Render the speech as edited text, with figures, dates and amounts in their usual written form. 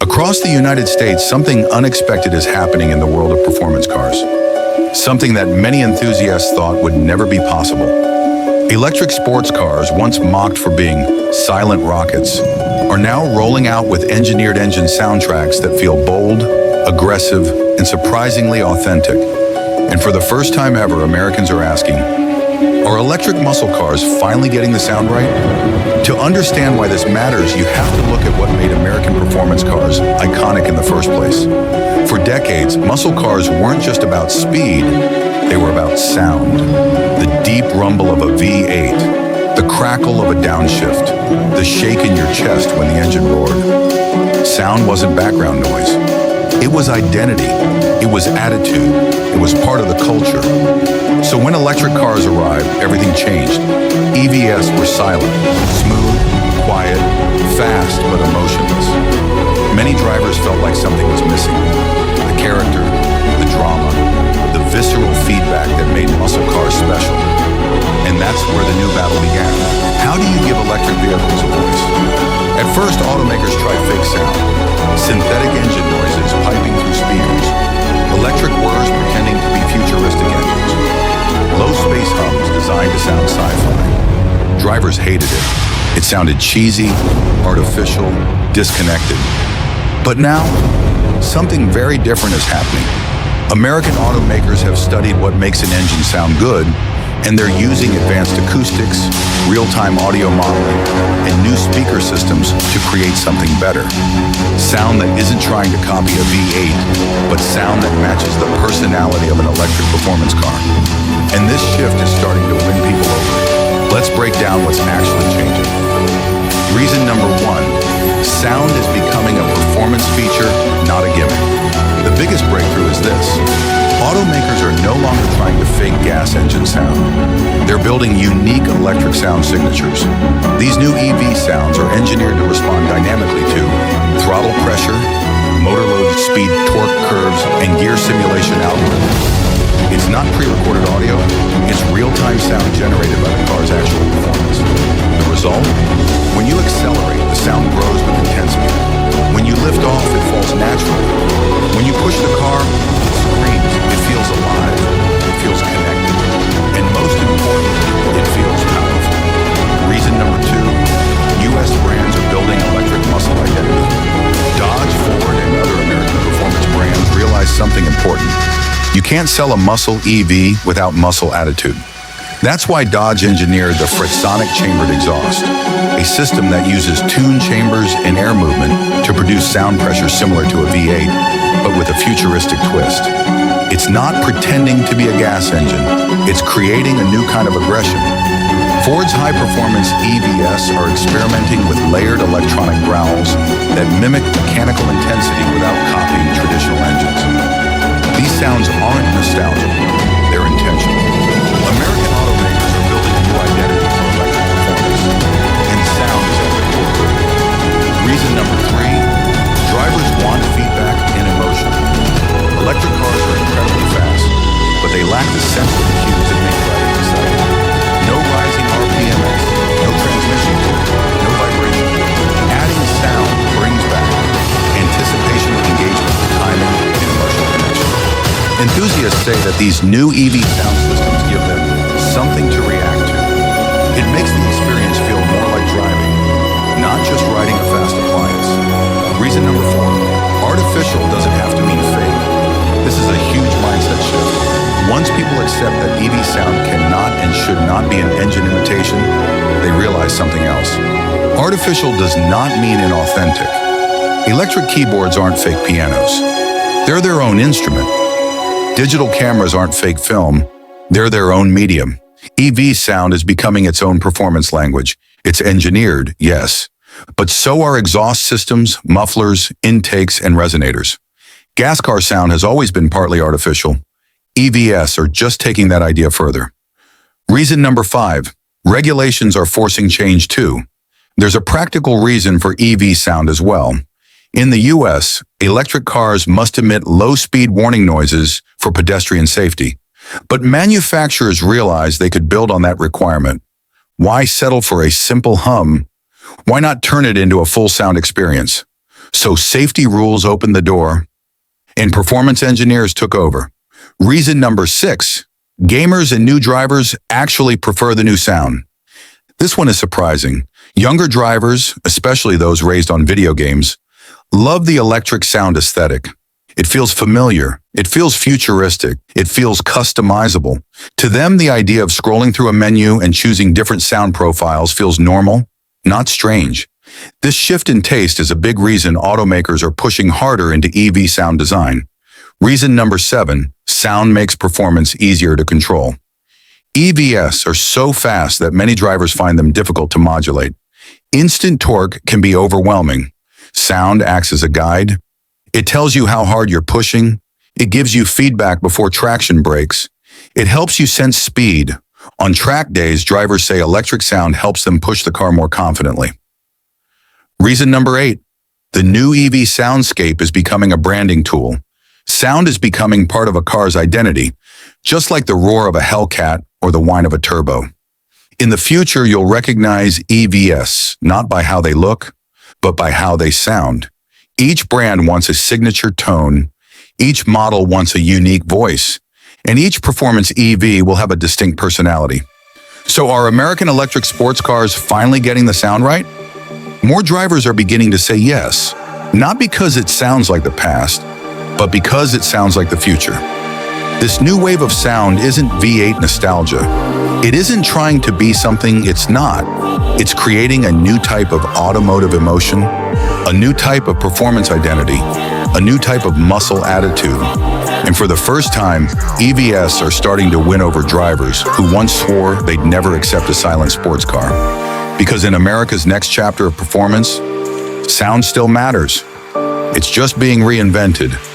Across the United States, something unexpected is happening in the world of performance cars. Something that many enthusiasts thought would never be possible. Electric sports cars, once mocked for being silent rockets, are now rolling out with engineered engine soundtracks that feel bold, aggressive, and surprisingly authentic. And for the first time ever, Americans are asking, are electric muscle cars finally getting the sound right? To understand why this matters, you have to look at what made American performance cars iconic in the first place. For decades, muscle cars weren't just about speed, they were about sound. The deep rumble of a V8, the crackle of a downshift, the shake in your chest when the engine roared. Sound wasn't background noise. It was identity. It was attitude. It was part of the culture. So when electric cars arrived, everything changed. EVs were silent, smooth, quiet, fast, but emotionless. Many drivers felt like something was missing. The character, the drama, the visceral feedback that made muscle cars special. And that's where the new battle began. How do you give electric vehicles a voice? At first, automakers tried fake sound, synthetic engine noises piping through speakers, electric whirs pretending to be futuristic engines, low space hums designed to sound sci-fi. Drivers hated it. It sounded cheesy, artificial, disconnected. But now, something very different is happening. American automakers have studied what makes an engine sound good, and they're using advanced acoustics, real-time audio modeling, and new speaker systems to create something better. Sound that isn't trying to copy a V8, but sound that matches the personality of an electric performance car. And this shift is starting to win people over. Let's break down what's actually changing. Reason number one, sound is becoming a performance feature, not a gimmick. The biggest breakthrough is this. Automakers are no longer trying to fake gas engine sound. They're building unique electric sound signatures. These new EV sounds are engineered to respond dynamically to throttle pressure, motor load speed, torque curves, and gear simulation algorithms. It's not pre-recorded audio, it's real-time sound generated by the car's actual performance. The result? When you accelerate, the sound grows with intensity. When you lift off, it falls naturally. When you push the car, it screams, it feels alive, it feels connected, and most importantly, it feels powerful. Reason number two, U.S. brands are building electric muscle identity. Dodge, Ford, and other American performance brands realize something important. You can't sell a muscle EV without muscle attitude. That's why Dodge engineered the Fritsonic chambered exhaust, a system that uses tuned chambers and air movement to produce sound pressure similar to a V8, but with a futuristic twist. It's not pretending to be a gas engine, it's creating a new kind of aggression. Ford's high-performance EVs are experimenting with layered electronic growls that mimic mechanical intensity without copying traditional engines. These sounds aren't nostalgic, they're intentional. American automakers are building a new identity for electric performance, and sound is at the core. Reason number three, drivers want feedback and emotion. Electric cars are incredibly fast, but they lack the sensory cues that make driving exciting. No rising RPMs, no transmission torque, no vibration. Adding sound brings back anticipation, engagement, timing, and emotional connection. Enthusiasts say that these new EV sound systems give them something to react to. It makes the experience feel more like driving, not just riding a fast appliance. Reason number four, artificial doesn't have to mean fake. This is a huge mindset shift. Once people accept that EV sound cannot and should not be an engine imitation, they realize something else. Artificial does not mean inauthentic. Electric keyboards aren't fake pianos. They're their own instrument. Digital cameras aren't fake film. They're their own medium. EV sound is becoming its own performance language. It's engineered, yes, but so are exhaust systems, mufflers, intakes, and resonators. Gas car sound has always been partly artificial. EVs are just taking that idea further. Reason number five, regulations are forcing change too. There's a practical reason for EV sound as well. In the US, electric cars must emit low-speed warning noises for pedestrian safety. But manufacturers realized they could build on that requirement. Why settle for a simple hum? Why not turn it into a full sound experience? So safety rules opened the door, and performance engineers took over. Reason number 6, gamers and new drivers actually prefer the new sound. This one is surprising. Younger drivers, especially those raised on video games, love the electric sound aesthetic. It feels familiar. It feels futuristic. It feels customizable. To them, the idea of scrolling through a menu and choosing different sound profiles feels normal, not strange. This shift in taste is a big reason automakers are pushing harder into EV sound design. Reason number 7, sound makes performance easier to control. EVs are so fast that many drivers find them difficult to modulate. Instant torque can be overwhelming. Sound acts as a guide. It tells you how hard you're pushing. It gives you feedback before traction breaks. It helps you sense speed. On track days, drivers say electric sound helps them push the car more confidently. Reason number 8, the new EV soundscape is becoming a branding tool. Sound is becoming part of a car's identity, just like the roar of a Hellcat or the whine of a turbo. In the future, you'll recognize EVs not by how they look, but by how they sound. Each brand wants a signature tone, each model wants a unique voice, and each performance EV will have a distinct personality. So are American electric sports cars finally getting the sound right? More drivers are beginning to say yes, not because it sounds like the past, but because it sounds like the future. This new wave of sound isn't V8 nostalgia. It isn't trying to be something it's not. It's creating a new type of automotive emotion, a new type of performance identity, a new type of muscle attitude. And for the first time, EVs are starting to win over drivers who once swore they'd never accept a silent sports car. Because in America's next chapter of performance, sound still matters. It's just being reinvented.